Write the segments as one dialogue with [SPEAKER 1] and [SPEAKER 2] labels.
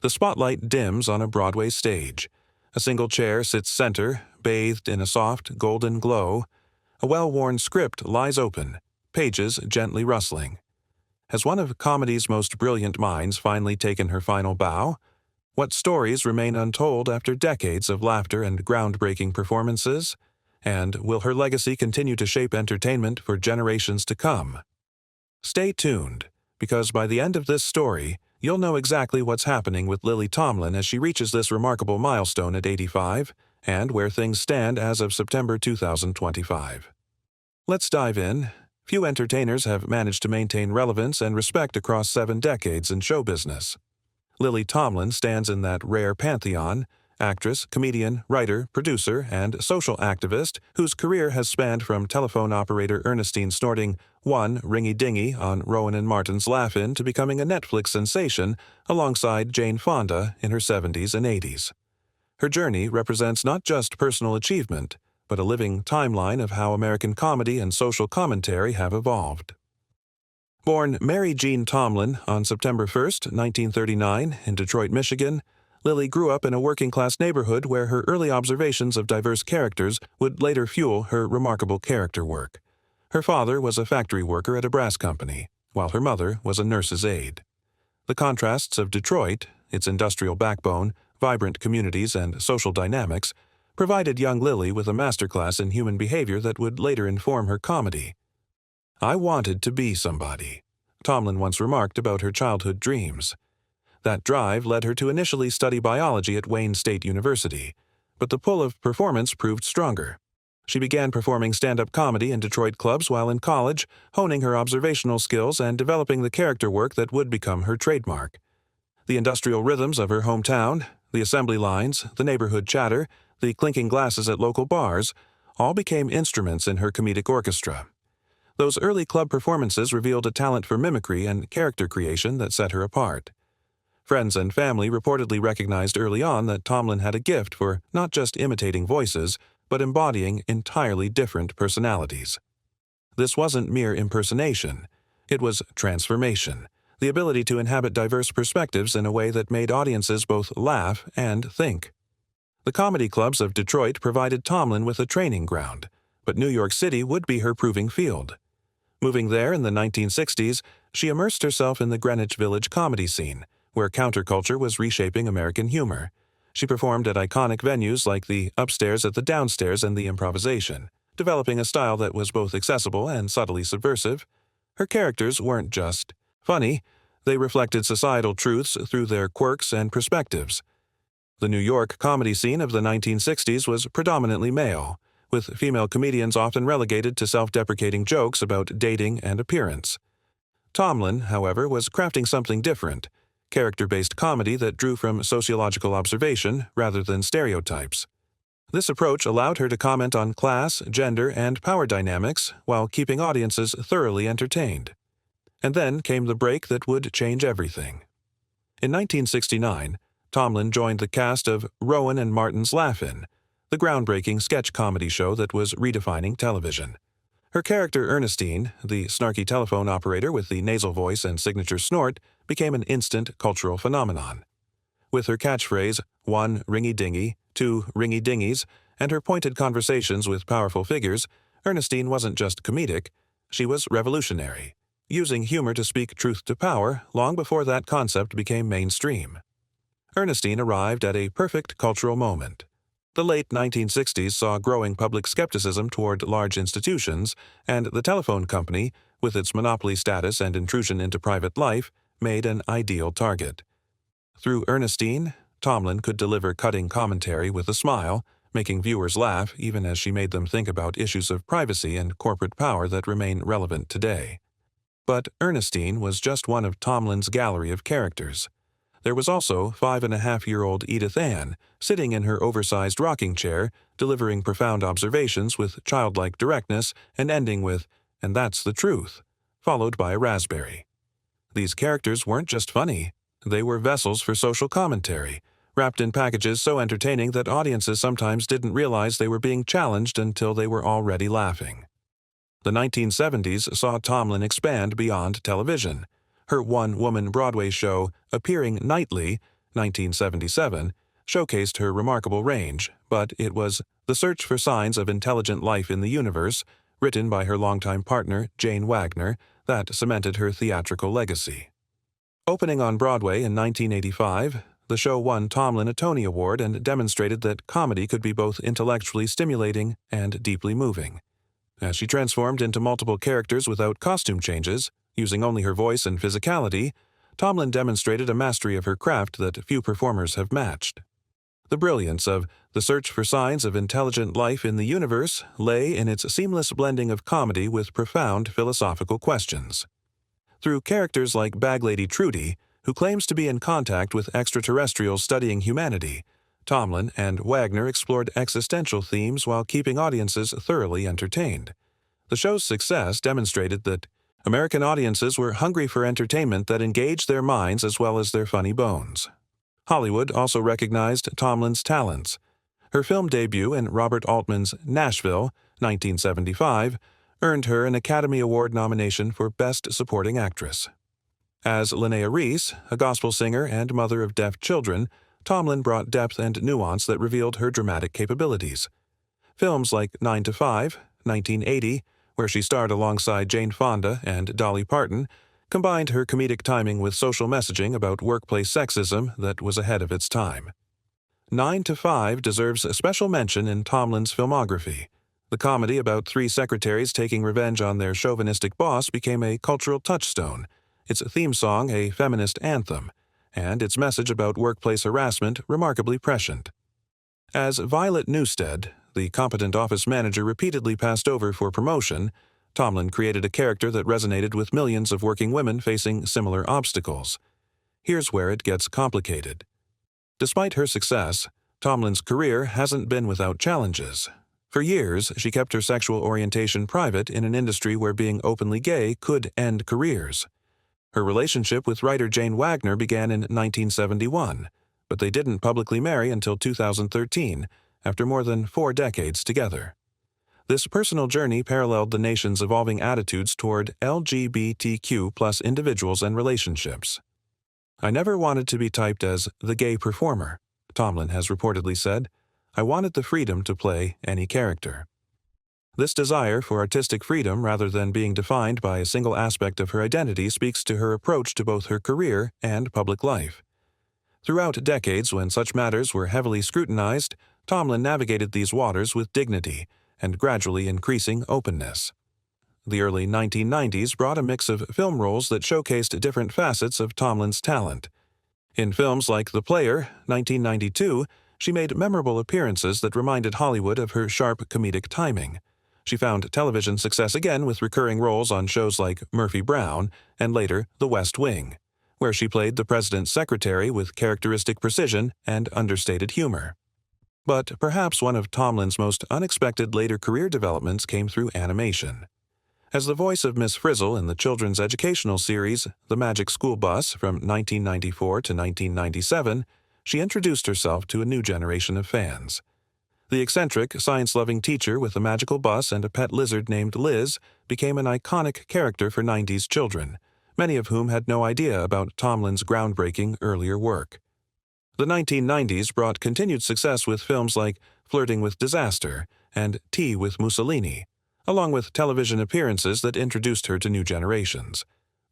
[SPEAKER 1] The spotlight dims on a Broadway stage. A single chair sits center, bathed in a soft, golden glow. A well-worn script lies open, pages gently rustling. Has one of comedy's most brilliant minds finally taken her final bow? What stories remain untold after decades of laughter and groundbreaking performances? And will her legacy continue to shape entertainment for generations to come? Stay tuned, because by the end of this story, you'll know exactly what's happening with Lily Tomlin as she reaches this remarkable milestone at 85, and where things stand as of September 2025. Let's dive in. Few entertainers have managed to maintain relevance and respect across 7 decades in show business. Lily Tomlin stands in that rare pantheon, actress, comedian, writer, producer, and social activist whose career has spanned from telephone operator Ernestine snorting one ringy-dingy on Rowan and Martin's Laugh-In to becoming a Netflix sensation alongside Jane Fonda in her 70s and 80s. Her journey represents not just personal achievement, but a living timeline of how American comedy and social commentary have evolved. Born Mary Jean Tomlin on September 1, 1939, in Detroit, Michigan, Lily grew up in a working-class neighborhood where her early observations of diverse characters would later fuel her remarkable character work. Her father was a factory worker at a brass company, while her mother was a nurse's aide. The contrasts of Detroit, its industrial backbone, vibrant communities, and social dynamics, provided young Lily with a masterclass in human behavior that would later inform her comedy. "I wanted to be somebody," Tomlin once remarked about her childhood dreams. That drive led her to initially study biology at Wayne State University, but the pull of performance proved stronger. She began performing stand-up comedy in Detroit clubs while in college, honing her observational skills and developing the character work that would become her trademark. The industrial rhythms of her hometown, the assembly lines, the neighborhood chatter, the clinking glasses at local bars, all became instruments in her comedic orchestra. Those early club performances revealed a talent for mimicry and character creation that set her apart. Friends and family reportedly recognized early on that Tomlin had a gift for not just imitating voices, but embodying entirely different personalities. This wasn't mere impersonation. It was transformation, the ability to inhabit diverse perspectives in a way that made audiences both laugh and think. The comedy clubs of Detroit provided Tomlin with a training ground, but New York City would be her proving field. Moving there in the 1960s, she immersed herself in the Greenwich Village comedy scene, where counterculture was reshaping American humor. She performed at iconic venues like the Upstairs at the Downstairs and the Improvisation, developing a style that was both accessible and subtly subversive. Her characters weren't just funny, they reflected societal truths through their quirks and perspectives. The New York comedy scene of the 1960s was predominantly male, with female comedians often relegated to self-deprecating jokes about dating and appearance. Tomlin, however, was crafting something different, character-based comedy that drew from sociological observation rather than stereotypes. This approach allowed her to comment on class, gender, and power dynamics while keeping audiences thoroughly entertained. And then came the break that would change everything. In 1969, Tomlin joined the cast of Rowan and Martin's Laugh-In, the groundbreaking sketch comedy show that was redefining television. Her character Ernestine, the snarky telephone operator with the nasal voice and signature snort, became an instant cultural phenomenon. With her catchphrase, 1 ringy-dingy, 2 ringy-dingies, and her pointed conversations with powerful figures, Ernestine wasn't just comedic, she was revolutionary, using humor to speak truth to power long before that concept became mainstream. Ernestine arrived at a perfect cultural moment. The late 1960s saw growing public skepticism toward large institutions, and the telephone company, with its monopoly status and intrusion into private life, made an ideal target. Through Ernestine, Tomlin could deliver cutting commentary with a smile, making viewers laugh even as she made them think about issues of privacy and corporate power that remain relevant today. But Ernestine was just one of Tomlin's gallery of characters. There was also 5.5-year-old Edith Ann, sitting in her oversized rocking chair, delivering profound observations with childlike directness and ending with, "And that's the truth," followed by a raspberry. These characters weren't just funny, they were vessels for social commentary, wrapped in packages so entertaining that audiences sometimes didn't realize they were being challenged until they were already laughing. The 1970s saw Tomlin expand beyond television. Her one-woman Broadway show, Appearing Nightly, 1977, showcased her remarkable range, but it was The Search for Signs of Intelligent Life in the Universe, written by her longtime partner, Jane Wagner, that cemented her theatrical legacy. Opening on Broadway in 1985, the show won Tomlin a Tony Award and demonstrated that comedy could be both intellectually stimulating and deeply moving. As she transformed into multiple characters without costume changes, using only her voice and physicality, Tomlin demonstrated a mastery of her craft that few performers have matched. The brilliance of The Search for Signs of Intelligent Life in the Universe lay in its seamless blending of comedy with profound philosophical questions. Through characters like Bag Lady Trudy, who claims to be in contact with extraterrestrials studying humanity, Tomlin and Wagner explored existential themes while keeping audiences thoroughly entertained. The show's success demonstrated that American audiences were hungry for entertainment that engaged their minds as well as their funny bones. Hollywood also recognized Tomlin's talents. Her film debut in Robert Altman's Nashville, 1975, earned her an Academy Award nomination for Best Supporting Actress. As Linnea Reese, a gospel singer and mother of deaf children, Tomlin brought depth and nuance that revealed her dramatic capabilities. Films like 9 to 5, 1980, where she starred alongside Jane Fonda and Dolly Parton, combined her comedic timing with social messaging about workplace sexism that was ahead of its time. 9 to 5 deserves a special mention in Tomlin's filmography. The comedy about three secretaries taking revenge on their chauvinistic boss became a cultural touchstone, its theme song a feminist anthem, and its message about workplace harassment remarkably prescient. As Violet Newstead, the competent office manager repeatedly passed over for promotion, Tomlin created a character that resonated with millions of working women facing similar obstacles. Here's where it gets complicated. Despite her success, Tomlin's career hasn't been without challenges. For years, she kept her sexual orientation private in an industry where being openly gay could end careers. Her relationship with writer Jane Wagner began in 1971, but they didn't publicly marry until 2013, after more than 4 decades together. This personal journey paralleled the nation's evolving attitudes toward LGBTQ+ individuals and relationships. "I never wanted to be typed as the gay performer," Tomlin has reportedly said. "I wanted the freedom to play any character." This desire for artistic freedom rather than being defined by a single aspect of her identity speaks to her approach to both her career and public life. Throughout decades when such matters were heavily scrutinized, Tomlin navigated these waters with dignity and gradually increasing openness. The early 1990s brought a mix of film roles that showcased different facets of Tomlin's talent. In films like The Player, 1992, she made memorable appearances that reminded Hollywood of her sharp comedic timing. She found television success again with recurring roles on shows like Murphy Brown and later The West Wing, where she played the president's secretary with characteristic precision and understated humor. But perhaps one of Tomlin's most unexpected later career developments came through animation. As the voice of Miss Frizzle in the children's educational series The Magic School Bus from 1994 to 1997, she introduced herself to a new generation of fans. The eccentric, science-loving teacher with a magical bus and a pet lizard named Liz became an iconic character for 90s children, many of whom had no idea about Tomlin's groundbreaking earlier work. The 1990s brought continued success with films like Flirting with Disaster and Tea with Mussolini, along with television appearances that introduced her to new generations.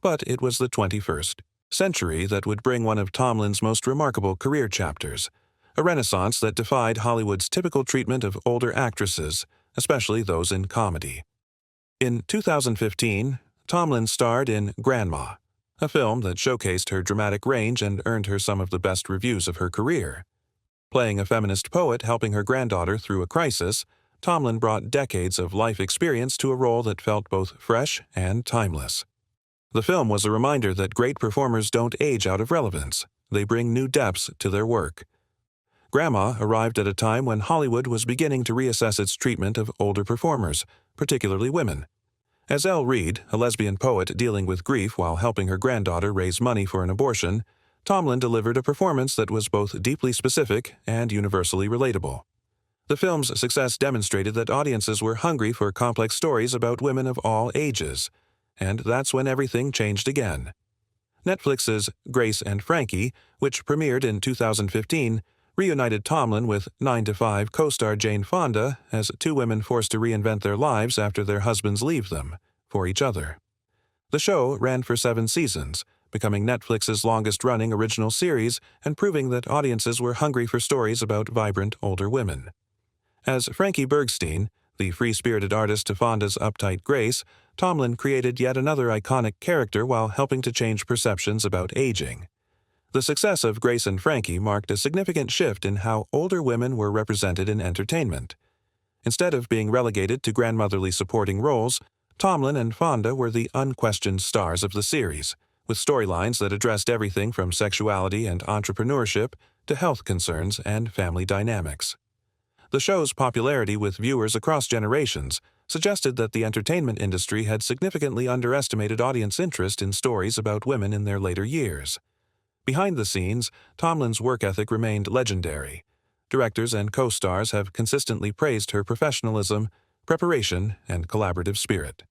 [SPEAKER 1] But it was the 21st century that would bring one of Tomlin's most remarkable career chapters, a renaissance that defied Hollywood's typical treatment of older actresses, especially those in comedy. In 2015, Tomlin starred in Grandma, a film that showcased her dramatic range and earned her some of the best reviews of her career. Playing a feminist poet helping her granddaughter through a crisis, Tomlin brought decades of life experience to a role that felt both fresh and timeless. The film was a reminder that great performers don't age out of relevance. They bring new depths to their work. Grandma arrived at a time when Hollywood was beginning to reassess its treatment of older performers, particularly women. As Elle Reid, a lesbian poet dealing with grief while helping her granddaughter raise money for an abortion, Tomlin delivered a performance that was both deeply specific and universally relatable. The film's success demonstrated that audiences were hungry for complex stories about women of all ages, and that's when everything changed again. Netflix's Grace and Frankie, which premiered in 2015, reunited Tomlin with 9 to 5 co-star Jane Fonda as two women forced to reinvent their lives after their husbands leave them for each other. The show ran for 7 seasons, becoming Netflix's longest-running original series and proving that audiences were hungry for stories about vibrant older women. As Frankie Bergstein, the free-spirited artist to Fonda's uptight Grace, Tomlin created yet another iconic character while helping to change perceptions about aging. The success of Grace and Frankie marked a significant shift in how older women were represented in entertainment. Instead of being relegated to grandmotherly supporting roles, Tomlin and Fonda were the unquestioned stars of the series, with storylines that addressed everything from sexuality and entrepreneurship to health concerns and family dynamics. The show's popularity with viewers across generations suggested that the entertainment industry had significantly underestimated audience interest in stories about women in their later years. Behind the scenes, Tomlin's work ethic remained legendary. Directors and co-stars have consistently praised her professionalism, preparation, and collaborative spirit.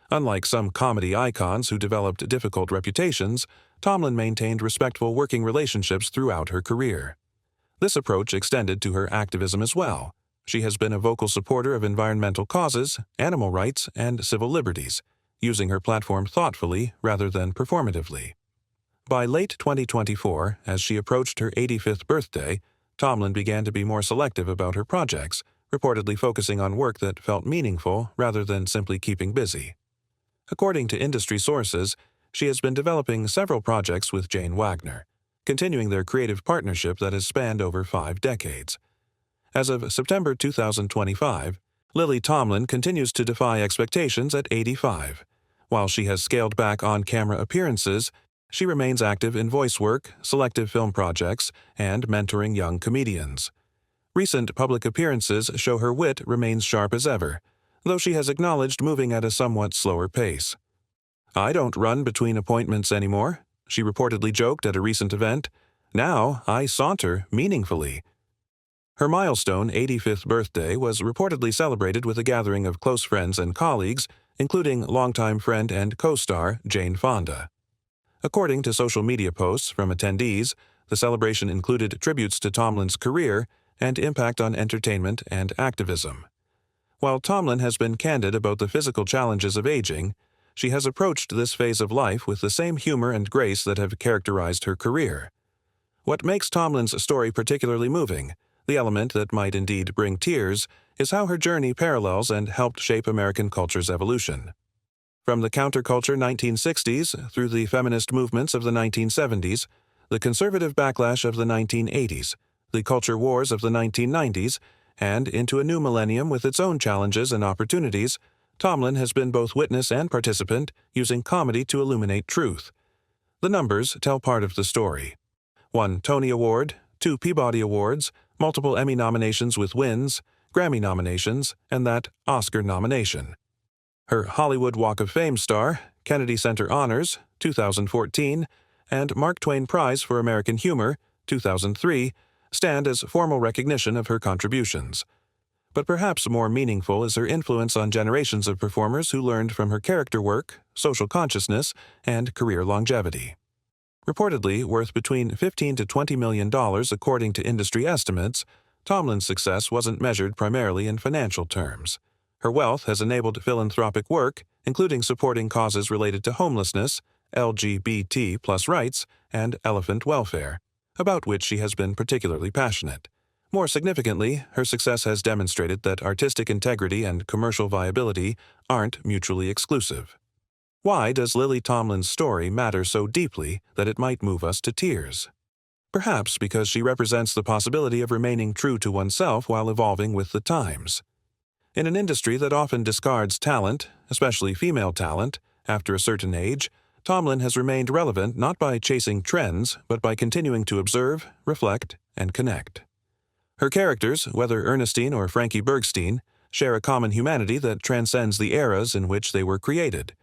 [SPEAKER 1] Unlike some comedy icons who developed difficult reputations, Tomlin maintained respectful working relationships throughout her career. This approach extended to her activism as well. She has been a vocal supporter of environmental causes, animal rights, and civil liberties, using her platform thoughtfully rather than performatively. By late 2024, as she approached her 85th birthday, Tomlin began to be more selective about her projects, reportedly focusing on work that felt meaningful rather than simply keeping busy. According to industry sources, she has been developing several projects with Jane Wagner, continuing their creative partnership that has spanned over 5 decades. As of September 2025, Lily Tomlin continues to defy expectations at 85. While she has scaled back on-camera appearances, she remains active in voice work, selective film projects, and mentoring young comedians. Recent public appearances show her wit remains sharp as ever, though she has acknowledged moving at a somewhat slower pace. "I don't run between appointments anymore," she reportedly joked at a recent event. "Now I saunter meaningfully." Her milestone 85th birthday was reportedly celebrated with a gathering of close friends and colleagues, including longtime friend and co-star Jane Fonda. According to social media posts from attendees, the celebration included tributes to Tomlin's career and impact on entertainment and activism. While Tomlin has been candid about the physical challenges of aging, she has approached this phase of life with the same humor and grace that have characterized her career. What makes Tomlin's story particularly moving, the element that might indeed bring tears, is how her journey parallels and helped shape American culture's evolution. From the counterculture 1960s through the feminist movements of the 1970s, the conservative backlash of the 1980s, the culture wars of the 1990s, and into a new millennium with its own challenges and opportunities, Tomlin has been both witness and participant, using comedy to illuminate truth. The numbers tell part of the story. 1 Tony Award, 2 Peabody Awards, multiple Emmy nominations with wins, Grammy nominations, and that Oscar nomination. Her Hollywood Walk of Fame star, Kennedy Center Honors, 2014, and Mark Twain Prize for American Humor, 2003, stand as formal recognition of her contributions. But perhaps more meaningful is her influence on generations of performers who learned from her character work, social consciousness, and career longevity. Reportedly worth between $15 to $20 million according to industry estimates, Tomlin's success wasn't measured primarily in financial terms. Her wealth has enabled philanthropic work, including supporting causes related to homelessness, LGBT+ rights, and elephant welfare, about which she has been particularly passionate. More significantly, her success has demonstrated that artistic integrity and commercial viability aren't mutually exclusive. Why does Lily Tomlin's story matter so deeply that it might move us to tears? Perhaps because she represents the possibility of remaining true to oneself while evolving with the times. In an industry that often discards talent, especially female talent, after a certain age, Tomlin has remained relevant not by chasing trends, but by continuing to observe, reflect, and connect. Her characters, whether Ernestine or Frankie Bergstein, share a common humanity that transcends the eras in which they were created.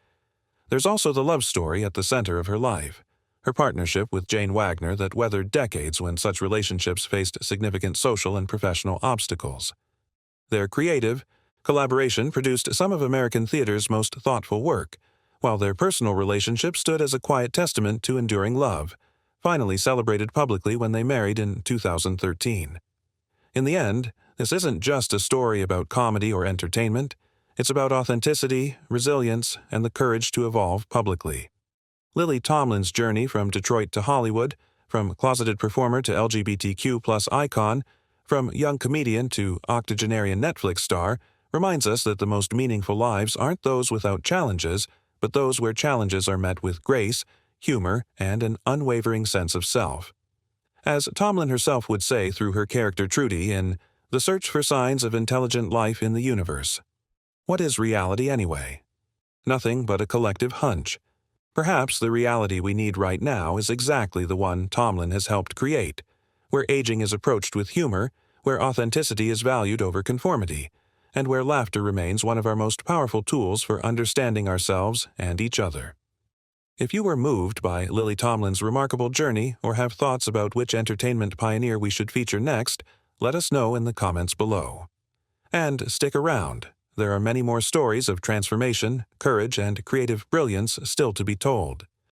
[SPEAKER 1] There's also the love story at the center of her life, her partnership with Jane Wagner that weathered decades when such relationships faced significant social and professional obstacles. Their creative collaboration produced some of American theater's most thoughtful work, while their personal relationship stood as a quiet testament to enduring love, finally celebrated publicly when they married in 2013. In the end, this isn't just a story about comedy or entertainment. It's about authenticity, resilience, and the courage to evolve publicly. Lily Tomlin's journey from Detroit to Hollywood, from closeted performer to LGBTQ+ icon, from young comedian to octogenarian Netflix star, reminds us that the most meaningful lives aren't those without challenges, but those where challenges are met with grace, humor, and an unwavering sense of self. As Tomlin herself would say through her character Trudy in The Search for Signs of Intelligent Life in the Universe, what is reality anyway? Nothing but a collective hunch. Perhaps the reality we need right now is exactly the one Tomlin has helped create, where aging is approached with humor, where authenticity is valued over conformity, and where laughter remains one of our most powerful tools for understanding ourselves and each other. If you were moved by Lily Tomlin's remarkable journey or have thoughts about which entertainment pioneer we should feature next, let us know in the comments below. And stick around. There are many more stories of transformation, courage, and creative brilliance still to be told.